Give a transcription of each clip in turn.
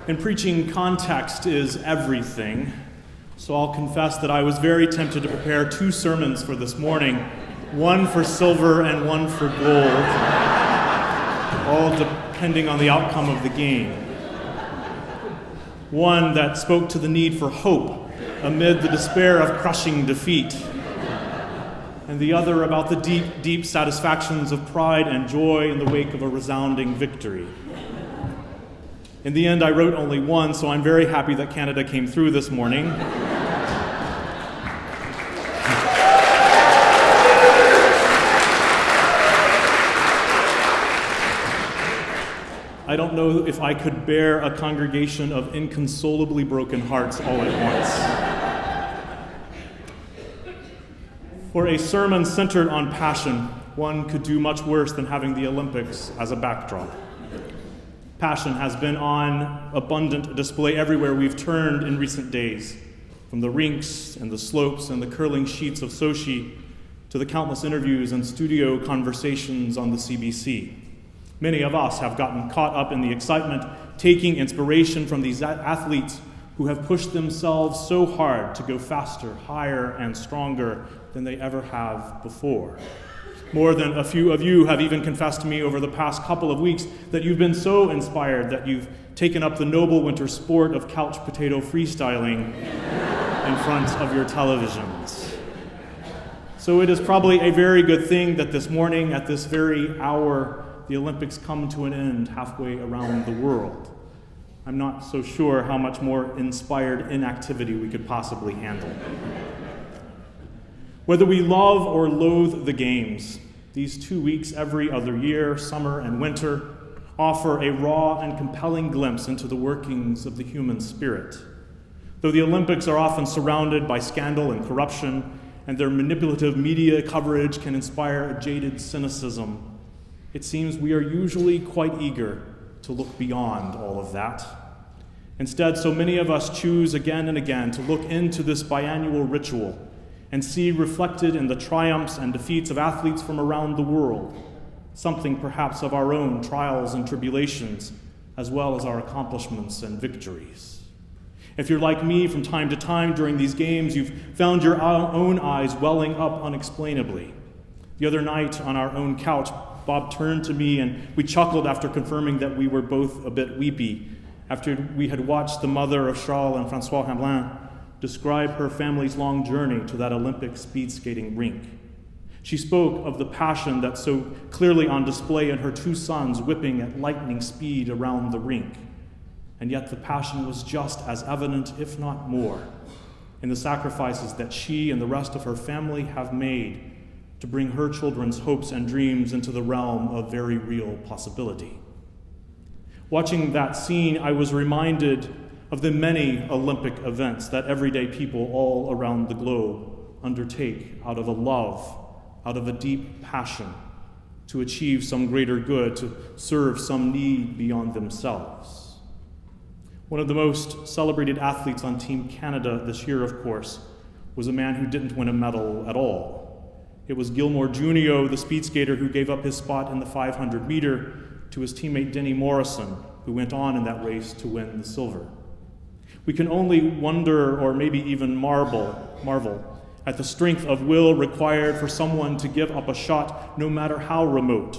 In preaching, context is everything, so I'll confess that I was very tempted to prepare two sermons for this morning, one for silver and one for gold, all depending on the outcome of the game. One that spoke to the need for hope amid the despair of crushing defeat, and the other about the deep, deep satisfactions of pride and joy in the wake of a resounding victory. In the end, I wrote only one, so I'm very happy that Canada came through this morning. I don't know if I could bear a congregation of inconsolably broken hearts all at once. For a sermon centered on passion, one could do much worse than having the Olympics as a backdrop. Passion has been on abundant display everywhere we've turned in recent days, from the rinks and the slopes and the curling sheets of Sochi to the countless interviews and studio conversations on the CBC. Many of us have gotten caught up in the excitement, taking inspiration from these athletes who have pushed themselves so hard to go faster, higher, and stronger than they ever have before. More than a few of you have even confessed to me over the past couple of weeks that you've been so inspired that you've taken up the noble winter sport of couch potato freestyling in front of your televisions. So it is probably a very good thing that this morning, at this very hour, the Olympics come to an end halfway around the world. I'm not so sure how much more inspired inactivity we could possibly handle. Whether we love or loathe the games, these 2 weeks every other year, summer and winter, offer a raw and compelling glimpse into the workings of the human spirit. Though the Olympics are often surrounded by scandal and corruption, and their manipulative media coverage can inspire a jaded cynicism, it seems we are usually quite eager to look beyond all of that. Instead, so many of us choose again and again to look into this biannual ritual and see reflected in the triumphs and defeats of athletes from around the world, something perhaps of our own trials and tribulations, as well as our accomplishments and victories. If you're like me, from time to time during these games, you've found your own eyes welling up unexplainably. The other night on our own couch, Bob turned to me and we chuckled after confirming that we were both a bit weepy after we had watched the mother of Charles and Francois Hamblin describe her family's long journey to that Olympic speed skating rink. She spoke of the passion that's so clearly on display in her two sons whipping at lightning speed around the rink. And yet the passion was just as evident, if not more, in the sacrifices that she and the rest of her family have made to bring her children's hopes and dreams into the realm of very real possibility. Watching that scene, I was reminded of the many Olympic events that everyday people all around the globe undertake out of a love, out of a deep passion, to achieve some greater good, to serve some need beyond themselves. One of the most celebrated athletes on Team Canada this year, of course, was a man who didn't win a medal at all. It was Gilmore Junio, the speed skater who gave up his spot in the 500 meter to his teammate Denny Morrison, who went on in that race to win the silver. We can only wonder, or maybe even marvel at the strength of will required for someone to give up a shot, no matter how remote,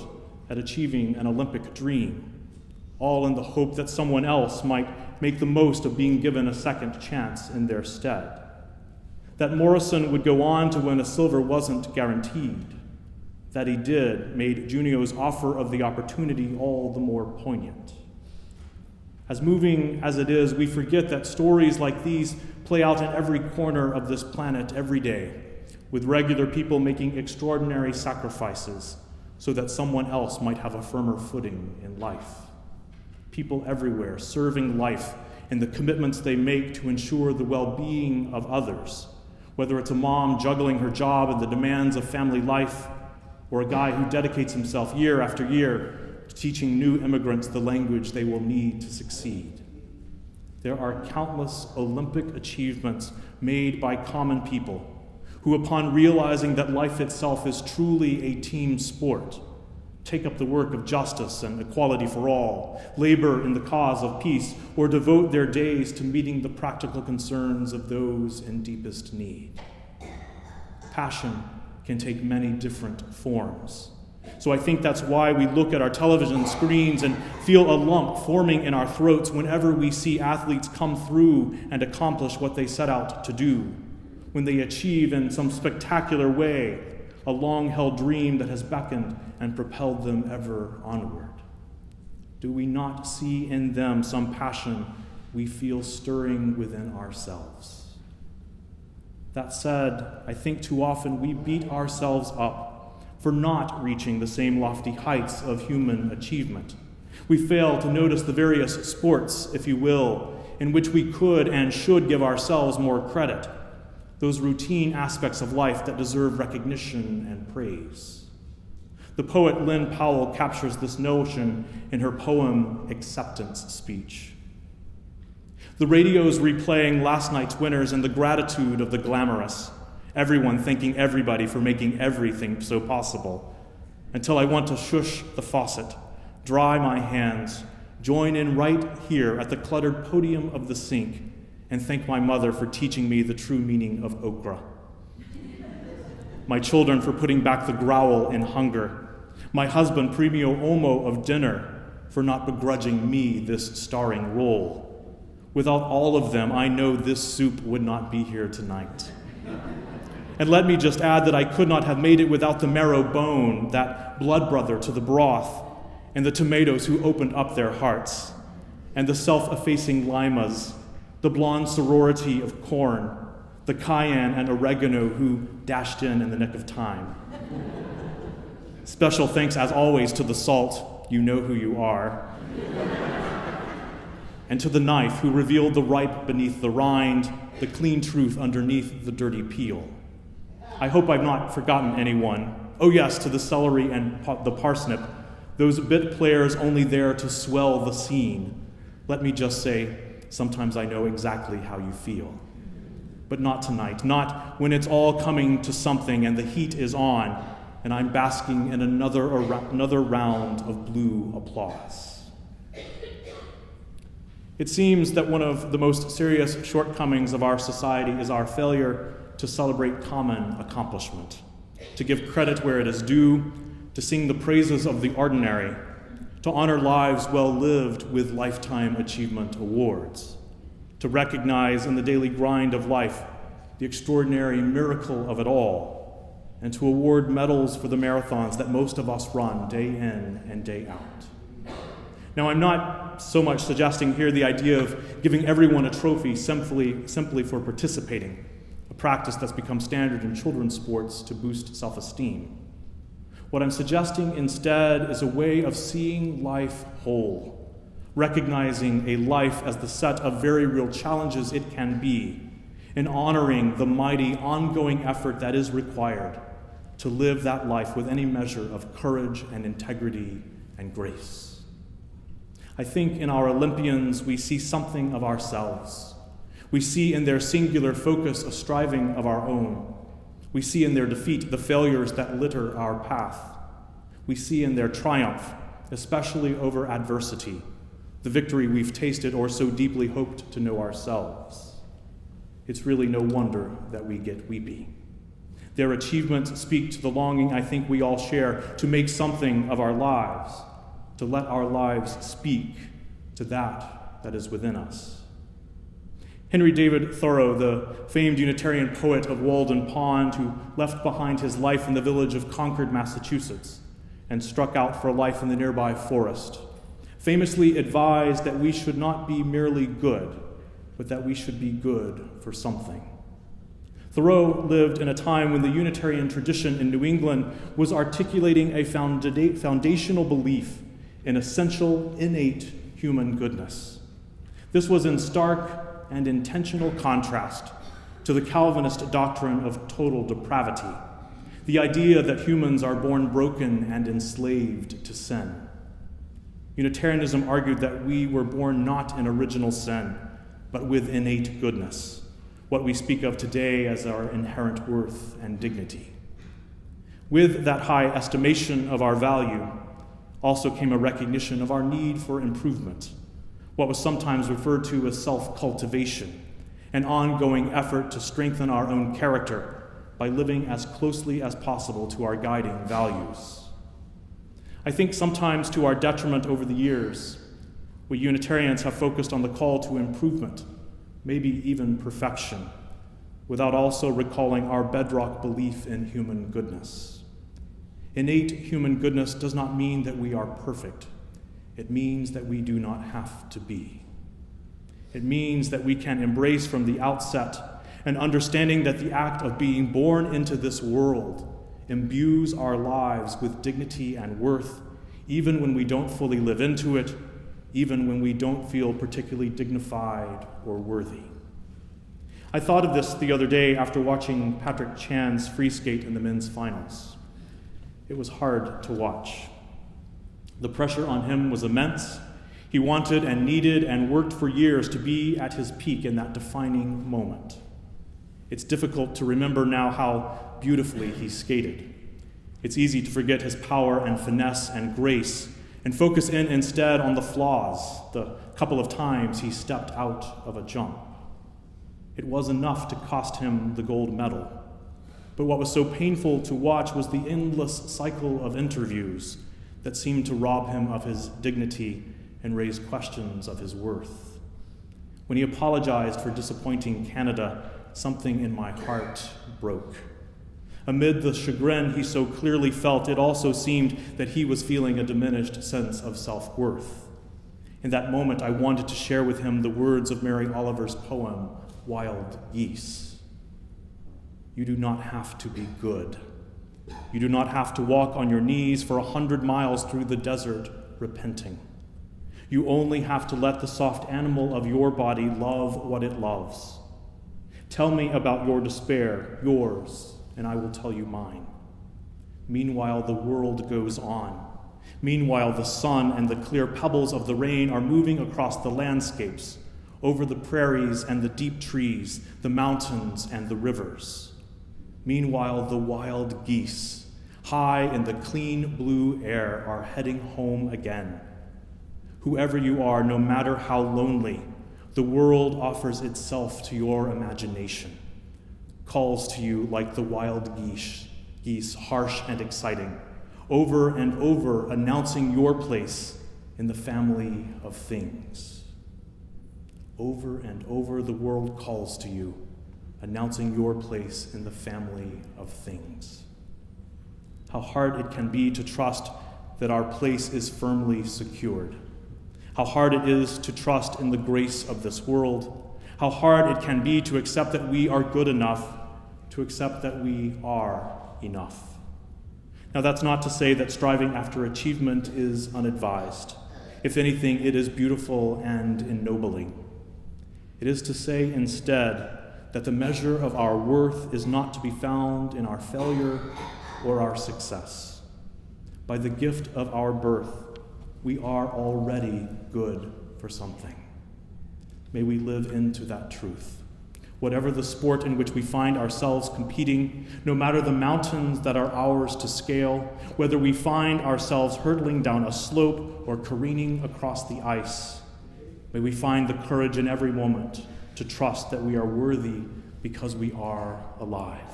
at achieving an Olympic dream, all in the hope that someone else might make the most of being given a second chance in their stead. That Morrison would go on to win a silver wasn't guaranteed. That he did made Junio's offer of the opportunity all the more poignant. As moving as it is, we forget that stories like these play out in every corner of this planet every day, with regular people making extraordinary sacrifices so that someone else might have a firmer footing in life. People everywhere serving life in the commitments they make to ensure the well-being of others, whether it's a mom juggling her job and the demands of family life, or a guy who dedicates himself year after year to teaching new immigrants the language they will need to succeed. There are countless Olympic achievements made by common people who, upon realizing that life itself is truly a team sport, take up the work of justice and equality for all, labor in the cause of peace, or devote their days to meeting the practical concerns of those in deepest need. Passion can take many different forms. So I think that's why we look at our television screens and feel a lump forming in our throats whenever we see athletes come through and accomplish what they set out to do, when they achieve in some spectacular way a long-held dream that has beckoned and propelled them ever onward. Do we not see in them some passion we feel stirring within ourselves? That said, I think too often we beat ourselves up for not reaching the same lofty heights of human achievement. We fail to notice the various sports, if you will, in which we could and should give ourselves more credit, those routine aspects of life that deserve recognition and praise. The poet Lynn Powell captures this notion in her poem, Acceptance Speech. The radio's replaying last night's winners and the gratitude of the glamorous, everyone thanking everybody for making everything so possible, until I want to shush the faucet, dry my hands, join in right here at the cluttered podium of the sink, and thank my mother for teaching me the true meaning of okra. My children for putting back the growl in hunger. My husband, premio uomo of dinner, for not begrudging me this starring role. Without all of them, I know this soup would not be here tonight. And let me just add that I could not have made it without the marrow bone, that blood brother to the broth, and the tomatoes who opened up their hearts, and the self-effacing limas, the blonde sorority of corn, the cayenne and oregano who dashed in the nick of time. Special thanks, as always, to the salt, you know who you are, and to the knife who revealed the ripe beneath the rind, the clean truth underneath the dirty peel. I hope I've not forgotten anyone. Oh yes, to the celery and the parsnip, those bit players only there to swell the scene. Let me just say, sometimes I know exactly how you feel. But not tonight, not when it's all coming to something and the heat is on, and I'm basking in another round of blue applause. It seems that one of the most serious shortcomings of our society is our failure to celebrate common accomplishment, to give credit where it is due, to sing the praises of the ordinary, to honor lives well lived with lifetime achievement awards, to recognize in the daily grind of life the extraordinary miracle of it all, and to award medals for the marathons that most of us run day in and day out. Now, I'm not so much suggesting here the idea of giving everyone a trophy simply for participating, a practice that's become standard in children's sports to boost self-esteem. What I'm suggesting instead is a way of seeing life whole, recognizing a life as the set of very real challenges it can be, and honoring the mighty ongoing effort that is required to live that life with any measure of courage and integrity and grace. I think in our Olympians we see something of ourselves. We see in their singular focus a striving of our own. We see in their defeat the failures that litter our path. We see in their triumph, especially over adversity, the victory we've tasted or so deeply hoped to know ourselves. It's really no wonder that we get weepy. Their achievements speak to the longing I think we all share to make something of our lives, to let our lives speak to that is within us. Henry David Thoreau, the famed Unitarian poet of Walden Pond, who left behind his life in the village of Concord, Massachusetts, and struck out for life in the nearby forest, famously advised that we should not be merely good, but that we should be good for something. Thoreau lived in a time when the Unitarian tradition in New England was articulating a foundational belief in essential, innate human goodness. This was in stark and intentional contrast to the Calvinist doctrine of total depravity, the idea that humans are born broken and enslaved to sin. Unitarianism argued that we were born not in original sin, but with innate goodness, what we speak of today as our inherent worth and dignity. With that high estimation of our value, Also came a recognition of our need for improvement, what was sometimes referred to as self-cultivation, an ongoing effort to strengthen our own character by living as closely as possible to our guiding values. I think sometimes to our detriment over the years, we Unitarians have focused on the call to improvement, maybe even perfection, without also recalling our bedrock belief in human goodness. Innate human goodness does not mean that we are perfect. It means that we do not have to be. It means that we can embrace from the outset an understanding that the act of being born into this world imbues our lives with dignity and worth, even when we don't fully live into it, even when we don't feel particularly dignified or worthy. I thought of this the other day after watching Patrick Chan's free skate in the men's finals. It was hard to watch. The pressure on him was immense. He wanted and needed and worked for years to be at his peak in that defining moment. It's difficult to remember now how beautifully he skated. It's easy to forget his power and finesse and grace and focus in instead on the flaws, the couple of times he stepped out of a jump. It was enough to cost him the gold medal. But what was so painful to watch was the endless cycle of interviews that seemed to rob him of his dignity and raise questions of his worth. When he apologized for disappointing Canada, something in my heart broke. Amid the chagrin he so clearly felt, it also seemed that he was feeling a diminished sense of self-worth. In that moment, I wanted to share with him the words of Mary Oliver's poem, Wild Geese. You do not have to be good. You do not have to walk on your knees for 100 miles through the desert repenting. You only have to let the soft animal of your body love what it loves. Tell me about your despair, yours, and I will tell you mine. Meanwhile, the world goes on. Meanwhile, the sun and the clear pebbles of the rain are moving across the landscapes, over the prairies and the deep trees, the mountains and the rivers. Meanwhile, the wild geese, high in the clean blue air, are heading home again. Whoever you are, no matter how lonely, the world offers itself to your imagination, calls to you like the wild geese, harsh and exciting, over and over announcing your place in the family of things. Over and over the world calls to you, announcing your place in the family of things. How hard it can be to trust that our place is firmly secured. How hard it is to trust in the grace of this world. How hard it can be to accept that we are good enough, to accept that we are enough. Now, that's not to say that striving after achievement is unadvised. If anything, it is beautiful and ennobling. It is to say instead that the measure of our worth is not to be found in our failure or our success. By the gift of our birth, we are already good for something. May we live into that truth. Whatever the sport in which we find ourselves competing, no matter the mountains that are ours to scale, whether we find ourselves hurtling down a slope or careening across the ice, may we find the courage in every moment to trust that we are worthy because we are alive.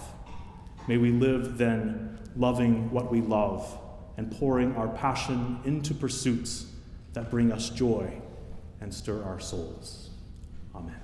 May we live then loving what we love and pouring our passion into pursuits that bring us joy and stir our souls. Amen.